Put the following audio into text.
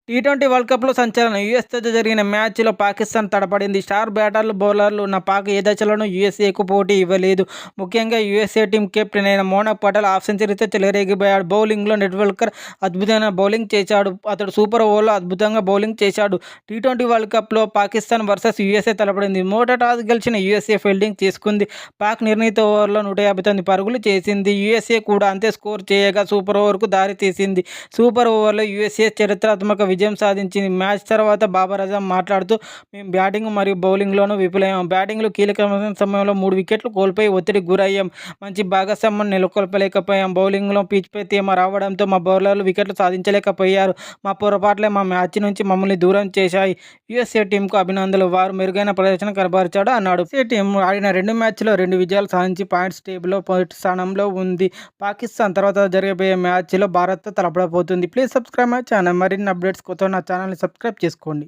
T20 world కప్‌లో సంచలనం యూఎస్‌తో జరిగిన మ్యాచ్‌లో పాకిస్తాన్ తడబడింది. స్టార్ బ్యాటర్లు, బౌలర్లు ఉన్న పాక్ ఏ దశలోనూ యూఎస్ఏకు పోటీ ఇవ్వలేదు. ముఖ్యంగా యూఎస్ఏ టీమ్ కెప్టెన్ అయిన మోనక్ పటేల్ హాఫ్ సెంచరీతో చెలరేగిపోయాడు. బౌలింగ్‌లో నెట్వల్కర్ అద్భుతమైన బౌలింగ్ చేశాడు. అతడు సూపర్ ఓవర్‌లో అద్భుతంగా బౌలింగ్ చేశాడు. టీ20 వరల్డ్ కప్‌లో పాకిస్తాన్ వర్సెస్ యూఎస్ఏ తలపడింది. మొదట టాస్ గెలిచిన యూఎస్ఏ ఫీల్డింగ్ తీసుకుంది. పాక్ నిర్ణీత ఓవర్‌లో 159 పరుగులు చేసింది. యూఎస్ఏ కూడా అంతే స్కోర్ చేయగా సూపర్ ఓవర్‌కు దారి తీసింది. సూపర్ ఓవర్‌లో యూఎస్ఏ చరిత్రాత్మక విజయం సాధించింది. మ్యాచ్ తర్వాత బాబర్ అజమ్ మాట్లాడుతూ, మేము బ్యాటింగ్ మరియు బౌలింగ్‌లోనూ విఫలమయ్యాం. బ్యాటింగ్‌లో కీలకమైన సమయంలో 3 వికెట్లు కోల్పోయి ఒత్తిడికి గురయ్యాం. మంచి భాగస్వామ్యం నెలకొల్పలేకపోయాం. బౌలింగ్‌లో పిచ్పై తేమ రావడంతో మా బౌలర్లు వికెట్లు సాధించలేకపోయారు. మా పొరపాట్లే మా మ్యాచ్ నుంచి మమ్మల్ని దూరం చేశాయి. యూఎస్ఏ టీంకు అభినందనలు. వారు మెరుగైన ప్రదర్శన కనబరిచాడు అన్నాడు. యూఎస్ఏ టీం ఆడిన 2 మ్యాచ్‌లో 2 విజయాలు సాధించి పాయింట్స్ టేబుల్‌లో మొదటి స్థానంలో ఉంది. పాకిస్తాన్ తర్వాత జరగబోయే మ్యాచ్‌లో భారత్‌తో తలపడబోతుంది. Please subscribe my channel. మరిన్ని అప్డేట్స్ కోసం నా ఛానల్‌ని సబ్స్క్రైబ్ చేసుకోండి.